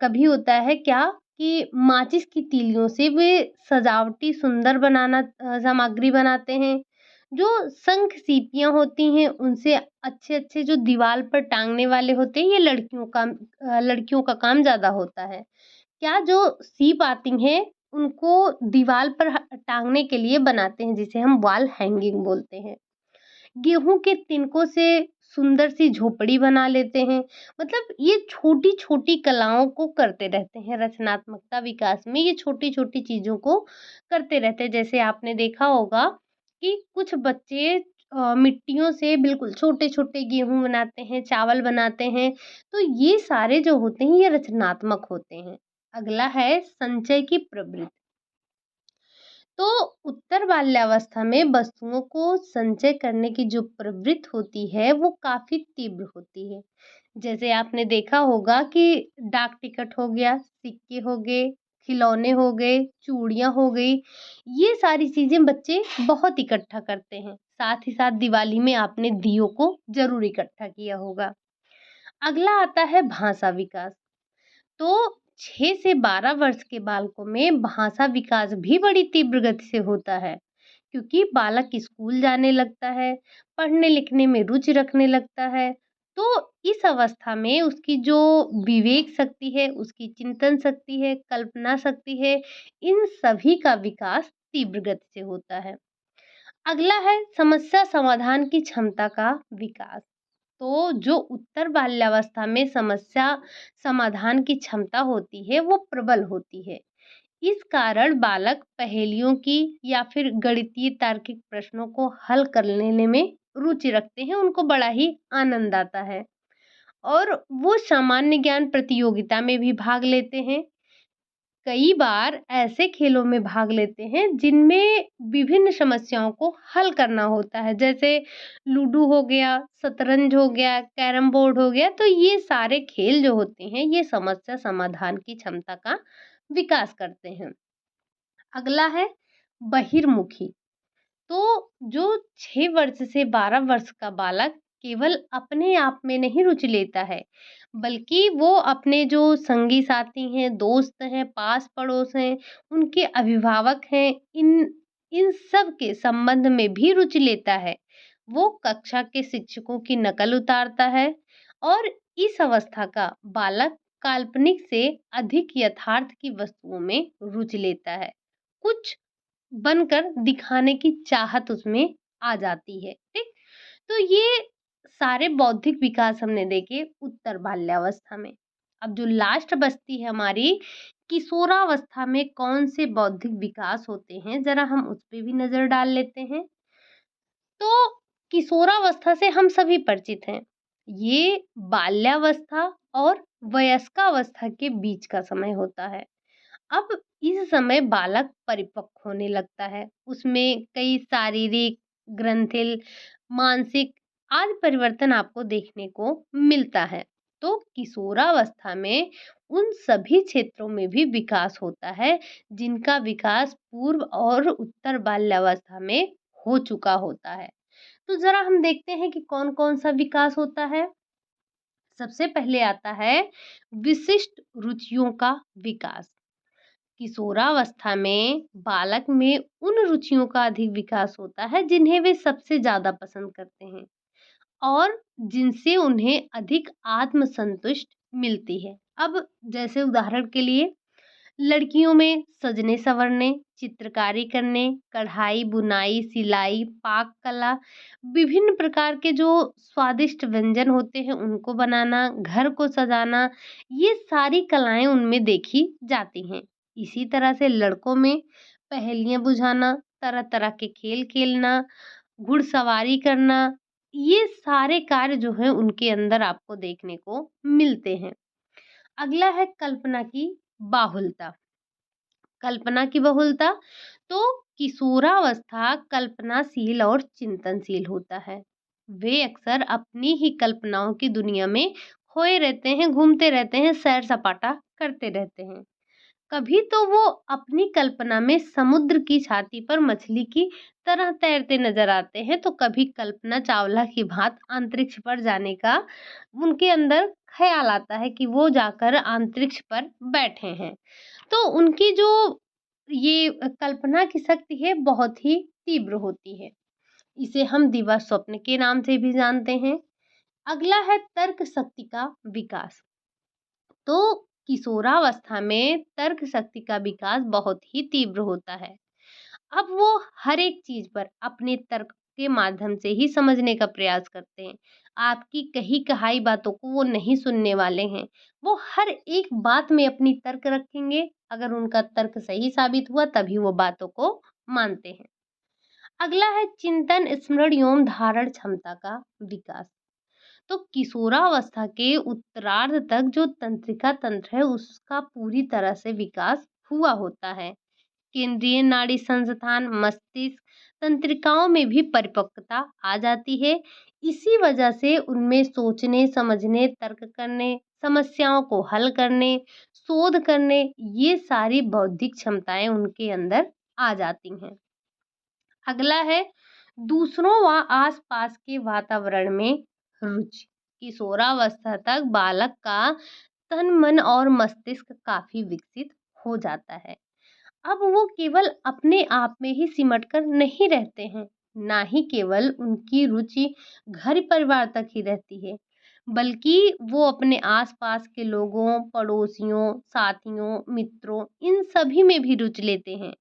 कभी होता है क्या कि माचिस की तीलियों से वे सजावटी सुंदर सामग्री बनाते हैं। जो शंख सीपियाँ होती हैं उनसे अच्छे-अच्छे जो दीवार पर टाँगने वाले होते हैं ये लड़कियों का काम ज़्यादा होता है। क्या जो सीप आती हैं उनको दीवार पर टाँगने के लिए बनाते हैं जिसे हम वॉल हैंगिंग बोलते हैं। गेहूँ के तिनकों से सुंदर सी झोपड़ी बना लेते हैं। मतलब ये छोटी-छोटी कलाओं को करते रहते हैं, रचनात्मकता विकास में ये छोटी-छोटी चीज़ों को करते रहते हैं। जैसे आपने देखा होगा कि कुछ बच्चे मिट्टियों से बिल्कुल छोटे-छोटे गेहूँ बनाते हैं, चावल बनाते हैं, तो ये सारे जो होते हैं ये रचनात्मक होते हैं। अगला है संचय की प्रवृत्ति। तो उत्तर बाल्यावस्था में वस्तुओं को संचय करने की जो प्रवृत्ति होती है वो काफ़ी तीव्र होती है। जैसे आपने देखा होगा कि डाक टिकट हो गया, सिक्के हो गए, खिलौने हो गए, चूड़ियाँ हो गई, ये सारी चीज़ें बच्चे बहुत इकट्ठा करते हैं। साथ ही साथ दिवाली में आपने दियों को ज़रूर इकट्ठा किया होगा। अगला आता है भाषा विकास। तो 6 से 12 वर्ष के बालकों में भाषा विकास भी बड़ी तीव्र गति से होता है, क्योंकि बालक स्कूल जाने लगता है, पढ़ने लिखने में रुचि रखने लगता है। तो इस अवस्था में उसकी जो विवेक शक्ति है, उसकी चिंतन शक्ति है, कल्पना शक्ति है, इन सभी का विकास तीव्र गति से होता है। अगला है समस्या समाधान की क्षमता का विकास। तो जो उत्तर बाल्यावस्था में समस्या समाधान की क्षमता होती है वो प्रबल होती है। इस कारण बालक पहेलियों की या फिर गणितीय तार्किक प्रश्नों को हल कर लेने में रुचि रखते हैं, उनको बड़ा ही आनंद आता है और वो सामान्य ज्ञान प्रतियोगिता में भी भाग लेते हैं। कई बार ऐसे खेलों में भाग लेते हैं जिनमें विभिन्न समस्याओं को हल करना होता है, जैसे लूडो हो गया, शतरंज हो गया, कैरम बोर्ड हो गया। तो ये सारे खेल जो होते हैं ये समस्या समाधान की क्षमता का विकास करते हैं। अगला है बहिर्मुखी। तो जो 6 वर्ष से 12 वर्ष का बालक केवल अपने आप में नहीं रुचि लेता है, बल्कि वो अपने जो संगी साथी हैं, दोस्त हैं, पास पड़ोस हैं, उनके अभिभावक हैं, इन इन सब के संबंध में भी रुचि लेता है। वो कक्षा के शिक्षकों की नकल उतारता है और इस अवस्था का बालक काल्पनिक से अधिक यथार्थ की वस्तुओं में रुचि लेता है। कुछ बनकर दिखाने की चाहत उसमें आ जाती है, ठीक? तो ये सारे बौद्धिक विकास हमने देखे उत्तर बाल्यावस्था में। अब जो लास्ट बचती है हमारी किशोरावस्था में कौन से बौद्धिक विकास होते हैं, ज़रा हम उस पे भी नज़र डाल लेते हैं। तो किशोरावस्था से हम सभी परिचित हैं। ये बाल्यावस्था और वयस्कावस्था के बीच का समय होता है। अब इस समय बालक परिपक्व होने लगता है। उसमें कई शारीरिक, ग्रंथिल, मानसिक आदि परिवर्तन आपको देखने को मिलता है। तो किशोरावस्था में उन सभी क्षेत्रों में भी विकास होता है, जिनका विकास पूर्व और उत्तर बाल्यावस्था में हो चुका होता है। तो ज़रा हम देखते हैं कि कौन-कौन सा विकास होता है। सबसे पहले आता है विशिष्ट रुचियों का विकास। किशोरावस्था में बालक में उन रुचियों का अधिक विकास होता है जिन्हें वे सबसे ज़्यादा पसंद करते हैं और जिनसे उन्हें अधिक आत्मसंतुष्ट मिलती है। अब जैसे उदाहरण के लिए लड़कियों में सजने-संवरने, चित्रकारी करने, कढ़ाई, बुनाई, सिलाई, पाक कला, विभिन्न प्रकार के जो स्वादिष्ट व्यंजन होते हैं उनको बनाना, घर को सजाना, ये सारी कलाएँ उनमें देखी जाती हैं। इसी तरह से लड़कों में पहेलियाँ बुझाना, तरह-तरह के खेल खेलना, घुड़सवारी करना, ये सारे कार्य जो हैं उनके अंदर आपको देखने को मिलते हैं। अगला है कल्पना की बाहुलता। कल्पना की बहुलता तो किशोरावस्था कल्पनाशील और चिंतनशील होता है। वे अक्सर अपनी ही कल्पनाओं की दुनिया में खोए रहते हैं, घूमते रहते हैं, सैर सपाटा करते रहते हैं। कभी तो वो अपनी कल्पना में समुद्र की छाती पर मछली की तरह तैरते नजर आते हैं, तो कभी कल्पना चावला की भांति अंतरिक्ष पर जाने का उनके अंदर ख्याल आता है कि वो जाकर अंतरिक्ष पर बैठे हैं। तो उनकी जो ये कल्पना की शक्ति है बहुत ही तीव्र होती है। इसे हम दिवा स्वप्न के नाम से भी जानते हैं। अगला है तर्क शक्ति का विकास। तो किशोरावस्था में तर्क शक्ति का विकास बहुत ही तीव्र होता है। अब वो हर एक चीज पर अपने तर्क के माध्यम से ही समझने का प्रयास करते हैं। आपकी कही कहाई बातों को वो नहीं सुनने वाले हैं। वो हर एक बात में अपनी तर्क रखेंगे। अगर उनका तर्क सही साबित हुआ तभी वो बातों को मानते हैं। अगला है चिंतन, स्मरण एवं धारण क्षमता का विकास। तो किशोरावस्था के उत्तरार्ध तक जो तंत्रिका तंत्र है उसका पूरी तरह से विकास हुआ होता है। केंद्रीय नाड़ी संस्थान, मस्तिष्क तंत्रिकाओं में भी परिपक्वता आ जाती है। इसी वजह से उनमें सोचने, समझने, तर्क करने, समस्याओं को हल करने, शोध करने, ये सारी बौद्धिक क्षमताएं उनके अंदर आ जाती हैं। अगला है दूसरों व आसपास के वातावरण में रुचि। किशोरावस्था तक बालक का तन, मन और मस्तिष्क काफी विकसित हो जाता है। अब वो केवल अपने आप में ही सिमट कर नहीं रहते हैं, ना ही केवल उनकी रुचि घर परिवार तक ही रहती है, बल्कि वो अपने आसपास के लोगों, पड़ोसियों, साथियों, मित्रों इन सभी में भी रुचि लेते हैं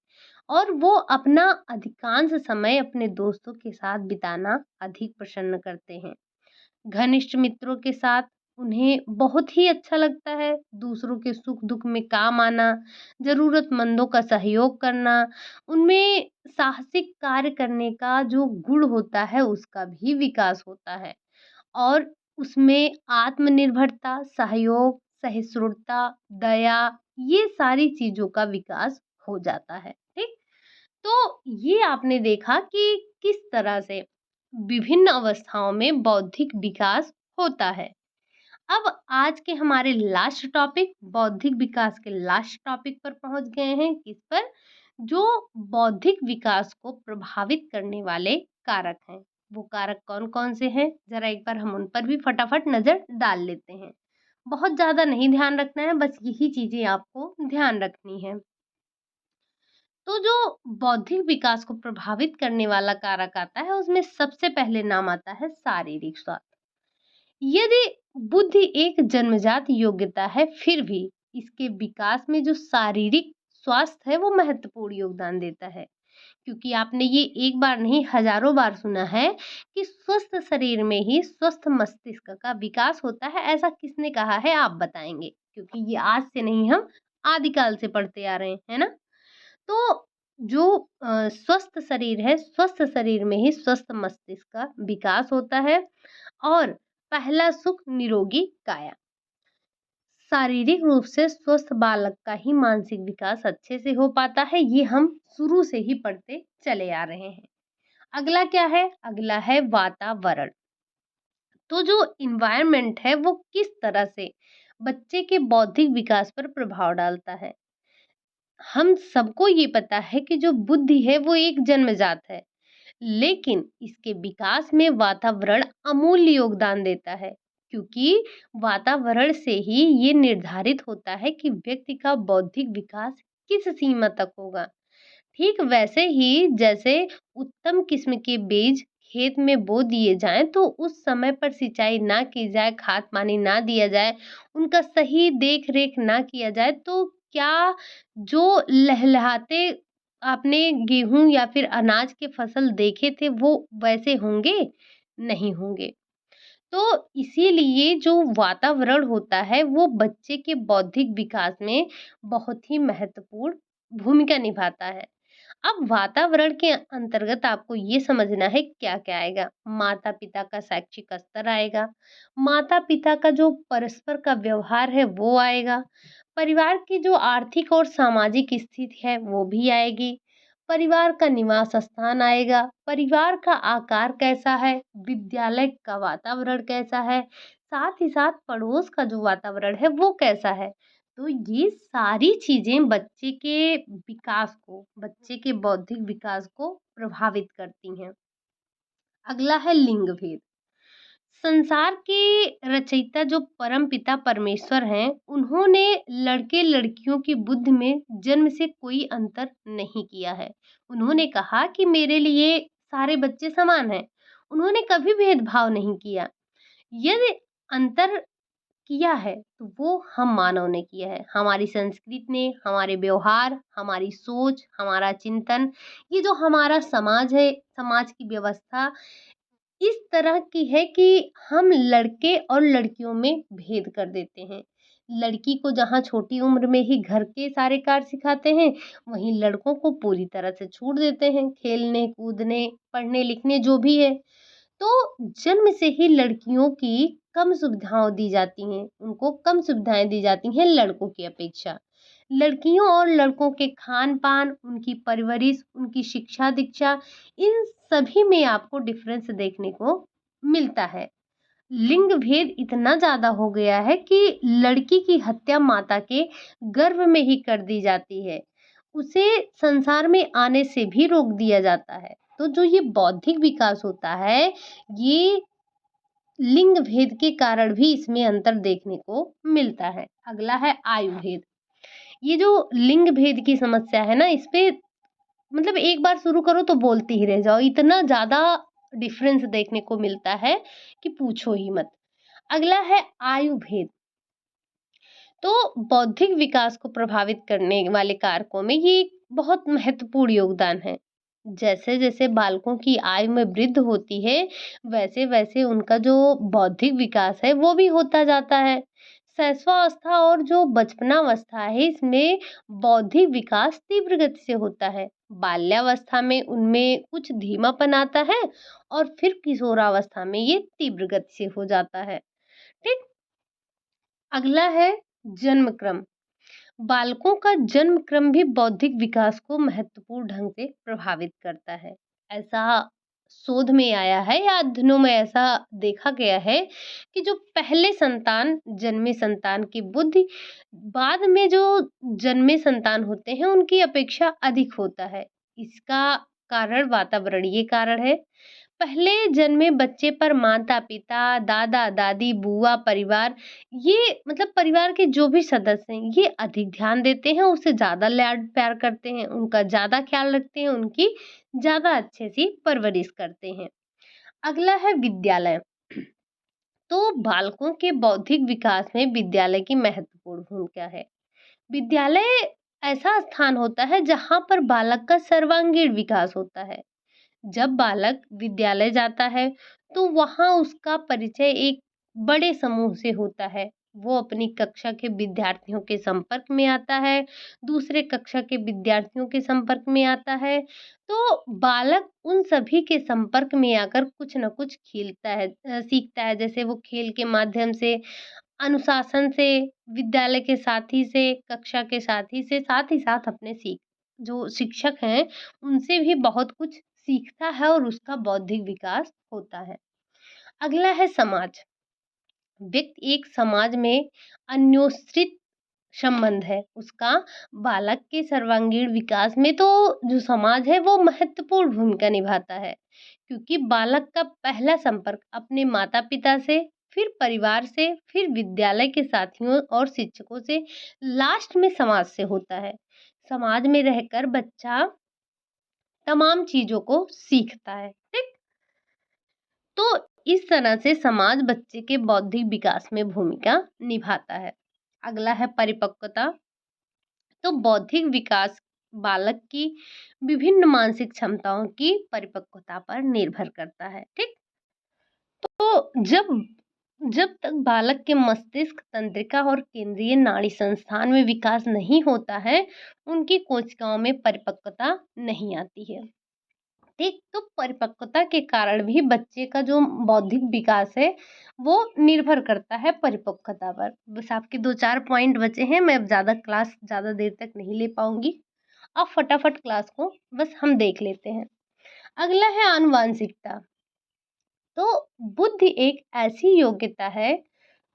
और वो अपना अधिकांश समय अपने दोस्तों के साथ बिताना अधिक पसंद करते हैं। घनिष्ठ मित्रों के साथ उन्हें बहुत ही अच्छा लगता है, दूसरों के सुख दुख में काम आना, जरूरतमंदों का सहयोग करना, उनमें साहसिक कार्य करने का जो गुण होता है उसका भी विकास होता है और उसमें आत्मनिर्भरता, सहयोग, सहिष्णुता, दया, ये सारी चीजों का विकास हो जाता है। ठीक। तो ये आपने देखा कि किस तरह से विभिन्न अवस्थाओं में बौद्धिक विकास होता है। अब आज के हमारे लास्ट टॉपिक, बौद्धिक विकास के लास्ट टॉपिक पर पहुंच गए हैं। किस पर? जो बौद्धिक विकास को प्रभावित करने वाले कारक हैं। वो कारक कौन कौन से हैं, जरा एक बार हम उन पर भी फटाफट नजर डाल लेते हैं। बहुत ज्यादा नहीं ध्यान रखना है, बस यही चीजें आपको ध्यान रखनी है। तो जो बौद्धिक विकास को प्रभावित करने वाला कारक आता है उसमें सबसे पहले नाम आता है शारीरिक स्वास्थ्य। यदि बुद्धि एक जन्मजात योग्यता है, फिर भी इसके विकास में जो शारीरिक स्वास्थ्य है वो महत्वपूर्ण योगदान देता है। क्योंकि आपने ये एक बार नहीं हजारों बार सुना है कि स्वस्थ शरीर में ही स्वस्थ मस्तिष्क का विकास होता है। ऐसा किसने कहा है आप बताएंगे? क्योंकि ये आज से नहीं, हम आदिकाल से पढ़ते आ रहे हैं, है ना? तो जो स्वस्थ शरीर है, स्वस्थ शरीर में ही स्वस्थ मस्तिष्क का विकास होता है और पहला सुख निरोगी काया। शारीरिक रूप से स्वस्थ बालक का ही मानसिक विकास अच्छे से हो पाता है, ये हम शुरू से ही पढ़ते चले आ रहे हैं। अगला क्या है? अगला है वातावरण। तो जो इन्वायरमेंट है वो किस तरह से बच्चे के बौद्धिक विकास पर प्रभाव डालता है। हम सबको ये पता है कि जो बुद्धि है वो एक जन्मजात है, लेकिन इसके विकास में वातावरण अमूल्य योगदान देता है, क्योंकि वातावरण से ही ये निर्धारित होता है कि व्यक्ति का बौद्धिक विकास किस सीमा तक होगा। ठीक वैसे ही जैसे उत्तम किस्म के बीज खेत में बो दिए जाएं तो उस समय पर सिंचाई ना की जाए, खाद पानी ना दिया जाए, उनका सही देख रेख ना किया जाए, तो क्या जो लहलहाते आपने गेहूं या फिर अनाज के फसल देखे थे वो वैसे होंगे? नहीं होंगे। तो इसीलिए जो वातावरण होता है वो बच्चे के बौद्धिक विकास में बहुत ही महत्वपूर्ण भूमिका निभाता है। अब वातावरण के अंतर्गत आपको ये समझना है क्या-क्या आएगा। माता-पिता का शैक्षिक स्तर आएगा, माता-पिता का जो परस्पर का व्यवहार है वो आएगा, परिवार की जो आर्थिक और सामाजिक स्थिति है वो भी आएगी, परिवार का निवास स्थान आएगा, परिवार का आकार कैसा है, विद्यालय का वातावरण कैसा है, साथ ही साथ पड़ोस का जो वातावरण है वो कैसा है। तो ये सारी चीज़ें बच्चे के विकास को, बच्चे के बौद्धिक विकास को प्रभावित करती हैं। अगला है लिंग भेद। संसार के रचयिता जो परमपिता परमेश्वर हैं, उन्होंने लड़के-लड़कियों की बुद्धि में जन्म से कोई अंतर नहीं किया है। उन्होंने कहा कि मेरे लिए सारे बच्चे समान हैं। उन्होंने कभी भेदभाव नहीं किया। यदि अंतर किया है, तो वो हम मानव ने किया है। हमारी संस्कृति ने, हमारे व्यवहार, हमारी सोच, हमारा चिंतन, ये जो हमारा समाज है, समाज की व्यवस्था इस तरह की है कि हम लड़के और लड़कियों में भेद कर देते हैं। लड़की को जहाँ छोटी उम्र में ही घर के सारे कार्य सिखाते हैं, वहीं लड़कों को पूरी तरह से छूट देते हैं, खेलने, कूदने, पढ़ने, लिखने जो भी है। तो जन्म से ही लड़कियों की कम सुविधाएँ दी जाती हैं, उनको कम सुविधाएँ दी जाती हैं लड़कों की अपेक्षा। लड़कियों और लड़कों के खान-पान, उनकी परवरिश, उनकी शिक्षा-दीक्षा इन सभी में आपको डिफ़रेंस देखने को मिलता है। लिंग भेद इतना ज़्यादा हो गया है कि लड़की की हत्या माता के गर्भ में ही कर दी जाती है। उसे संसार में आने से भी रोक दिया जाता है। तो जो ये बौद्धिक विकास होता है, ये लिंग भेद के कारण भी इसमें अंतर देखने को मिलता है। अगला है आयु भेद। ये जो लिंग भेद की समस्या है ना, इस पे मतलब एक बार शुरू करो तो बोलते ही रह जाओ। इतना ज़्यादा डिफरेंस देखने को मिलता है कि पूछो ही मत। अगला है आयु भेद। तो बौद्धिक विकास को प्रभावित करने वाले कारकों में ये एक बहुत महत्वपूर्ण योगदान है। जैसे-जैसे बालकों की आयु में वृद्धि होती है, वैसे-वैसे उनका जो बौद्धिक विकास है वो भी होता जाता है। शैशवावस्था और जो बचपनावस्था है इसमें बौद्धिक विकास तीव्र गति से होता है। बाल्यावस्था में उनमें कुछ धीमापन आता है और फिर किशोरावस्था में ये तीव्र गति से हो जाता है। ठीक? अगला है जन्म क्रम। बालकों का जन्म क्रम भी बौद्धिक विकास को महत्वपूर्ण ढंग से प्रभावित करता है। ऐसा शोध में आया है या अध्ययनों में ऐसा देखा गया है कि जो पहले संतान जन्मे संतान की बुद्धि बाद में जो जन्मे संतान होते हैं उनकी अपेक्षा अधिक होता है। इसका कारण वातावरणीय कारण है। पहले जन्मे बच्चे पर माता-पिता, दादा-दादी, बुआ, परिवार ये मतलब परिवार के जो भी सदस्य हैं, ये अधिक ध्यान देते हैं, उसे ज़्यादा लाड-प्यार करते हैं, उनका ज़्यादा ख़्याल रखते हैं, उनकी ज़्यादा अच्छे से परवरिश करते हैं। अगला है विद्यालय। तो बालकों के बौद्धिक विकास में विद्यालय की महत्वपूर्ण भूमिका है। विद्यालय ऐसा स्थान होता है जहाँ पर बालक का सर्वांगीण विकास होता है। जब बालक विद्यालय जाता है तो वहाँ उसका परिचय एक बड़े समूह से होता है। वो अपनी कक्षा के विद्यार्थियों के संपर्क में आता है, दूसरे कक्षा के विद्यार्थियों के संपर्क में आता है। तो बालक उन सभी के संपर्क में आकर कुछ न कुछ सीखता है। जैसे वो खेल के माध्यम से, अनुशासन से, विद्यालय के साथी से, कक्षा के साथी से, साथ ही साथ अपने जो शिक्षक हैं, उनसे भी बहुत कुछ सीखता है और उसका बौद्धिक विकास होता है। अगला है समाज। व्यक्ति एक समाज में अन्योन्याश्रित संबंध है उसका। बालक के सर्वांगीण विकास में तो जो समाज है वो महत्वपूर्ण भूमिका निभाता है, क्योंकि बालक का पहला संपर्क अपने माता पिता से, फिर परिवार से, फिर विद्यालय के साथियों और शिक्षकों से, लास्ट में समाज से होता है। समाज में रहकर बच्चा तमाम चीजों को सीखता है। ठीक। तो इस तरह से समाज बच्चे के बौद्धिक विकास में भूमिका निभाता है। अगला है परिपक्वता। तो बौद्धिक विकास बालक की विभिन्न मानसिक क्षमताओं की परिपक्वता पर निर्भर करता है। ठीक। तो जब जब तक बालक के मस्तिष्क तंत्रिका और केंद्रीय नाड़ी संस्थान में विकास नहीं होता है, उनकी कोशिकाओं में परिपक्वता नहीं आती है। ठीक। तो परिपक्वता के कारण भी बच्चे का जो बौद्धिक विकास है वो निर्भर करता है परिपक्वता पर। बस आपके 2-4 पॉइंट बचे हैं, मैं अब ज़्यादा देर तक नहीं ले पाऊंगी। अब फटाफट क्लास को बस हम देख लेते हैं। अगला है आनुवांशिकता। तो बुद्धि एक ऐसी योग्यता है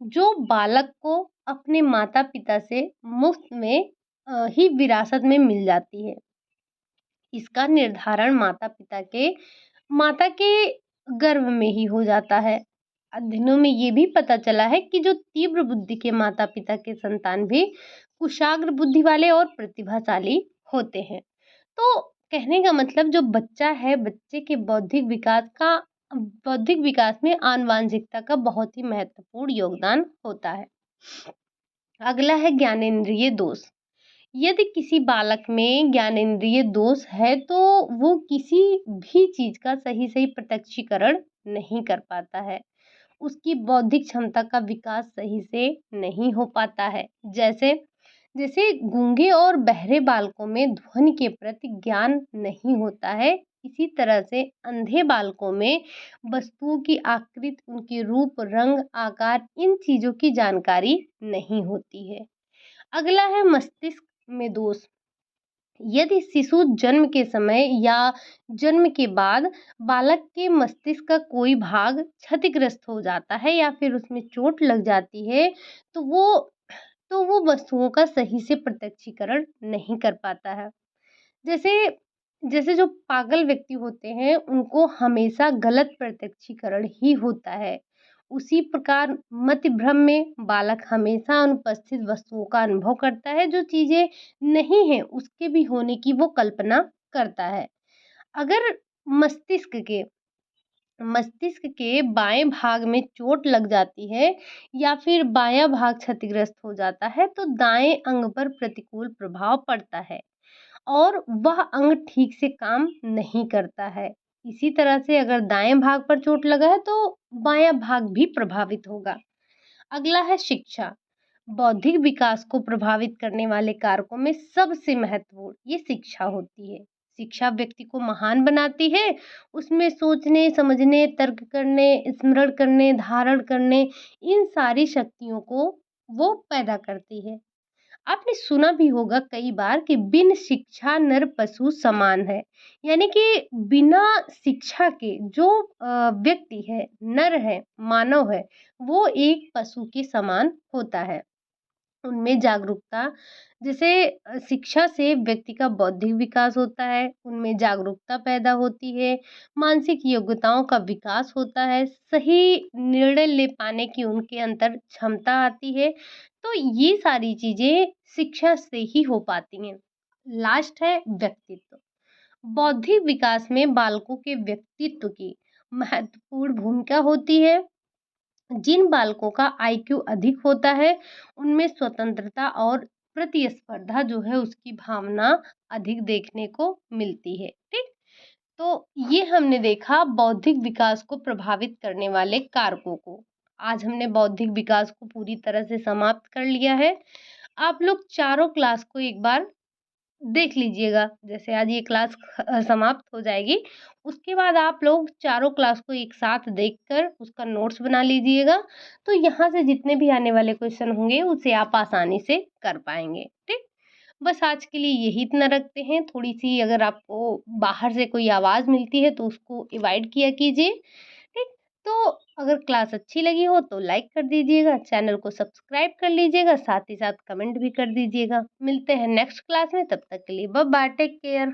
जो बालक को अपने माता पिता से मुफ्त में ही विरासत में मिल जाती है। इसका निर्धारण माता के गर्भ में ही हो जाता है। अध्ययनों में ये भी पता चला है कि जो तीव्र बुद्धि के माता पिता के संतान भी कुशाग्र बुद्धि वाले और प्रतिभाशाली होते हैं। तो कहने का मतलब जो बच्चा है, बच्चे के बौद्धिक विकास में आनुवांशिकता का बहुत ही महत्वपूर्ण योगदान होता है। अगला है ज्ञानेंद्रिय दोष। यदि किसी बालक में ज्ञानेंद्रिय दोष है तो वो किसी भी चीज का सही प्रत्यक्षीकरण नहीं कर पाता है। उसकी बौद्धिक क्षमता का विकास सही से नहीं हो पाता है। जैसे जैसे गूंगे और बहरे बालकों में ध्वनि के प्रति ज्ञान नहीं होता है, इसी तरह से अंधे बालकों में वस्तुओं की आकृति, उनके रूप, रंग, आकार, इन चीजों की जानकारी नहीं होती है। अगला है मस्तिष्क में दोष। यदि शिशु जन्म के समय या जन्म के बाद बालक के मस्तिष्क का कोई भाग क्षतिग्रस्त हो जाता है या फिर उसमें चोट लग जाती है, तो वो वस्तुओं का सही से प्रत्यक्षीकरण नहीं कर पाता है। जैसे जैसे जो पागल व्यक्ति होते हैं उनको हमेशा गलत प्रत्यक्षीकरण ही होता है। उसी प्रकार मति भ्रम में बालक हमेशा अनुपस्थित वस्तुओं का अनुभव करता है, जो चीजें नहीं है उसके भी होने की वो कल्पना करता है। अगर मस्तिष्क के मस्तिष्क के बाएं भाग में चोट लग जाती है या फिर बायां भाग क्षतिग्रस्त हो जाता है तो दाएं अंग पर प्रतिकूल प्रभाव पड़ता है और वह अंग ठीक से काम नहीं करता है। इसी तरह से अगर दाएं भाग पर चोट लगा है तो बायां भाग भी प्रभावित होगा। अगला है शिक्षा। बौद्धिक विकास को प्रभावित करने वाले कारकों में सबसे महत्वपूर्ण ये शिक्षा होती है। शिक्षा व्यक्ति को महान बनाती है। उसमें सोचने, समझने, तर्क करने, स्मरण करने, धारण करने, इन सारी शक्तियों को वो पैदा करती है। आपने सुना भी होगा कई बार कि बिन शिक्षा नर पशु समान है। यानी कि बिना शिक्षा के जो व्यक्ति है, नर है, मानव है, वो एक पशु के समान होता है। उनमें जागरूकता, जैसे शिक्षा से व्यक्ति का बौद्धिक विकास होता है, उनमें जागरूकता पैदा होती है, मानसिक योग्यताओं का विकास होता है, सही निर्णय ले पाने की उनके अंदर क्षमता आती है। तो ये सारी चीजें शिक्षा से ही हो पाती हैं। लास्ट है व्यक्तित्व। बौद्धिक विकास में बालकों के व्यक्तित्व की महत्वपूर्ण भूमिका होती है। जिन बालकों का आईक्यू अधिक होता है उनमें स्वतंत्रता और प्रतिस्पर्धा जो है उसकी भावना अधिक देखने को मिलती है। ठीक। तो ये हमने देखा बौद्धिक विकास को प्रभावित करने वाले कारकों को। आज हमने बौद्धिक विकास को पूरी तरह से समाप्त कर लिया है। आप लोग चारों क्लास को एक बार देख लीजिएगा। जैसे आज ये क्लास समाप्त हो जाएगी, उसके बाद आप लोग चारों क्लास को एक साथ देखकर उसका नोट्स बना लीजिएगा। तो यहाँ से जितने भी आने वाले क्वेश्चन होंगे, उसे आप आसानी से कर पाएँगे। ठीक? बस आज के लिए यही इतना रखते हैं। थोड़ी-सी अगर आपको बाहर से कोई आवाज़ मिलती है, तो उसको अवॉइड किया कीजिए। ठीक? तो अगर क्लास अच्छी लगी हो तो लाइक कर दीजिएगा, चैनल को सब्सक्राइब कर लीजिएगा, साथ ही साथ कमेंट भी कर दीजिएगा। मिलते हैं नेक्स्ट क्लास में, तब तक के लिए बाय बाय, टेक केयर।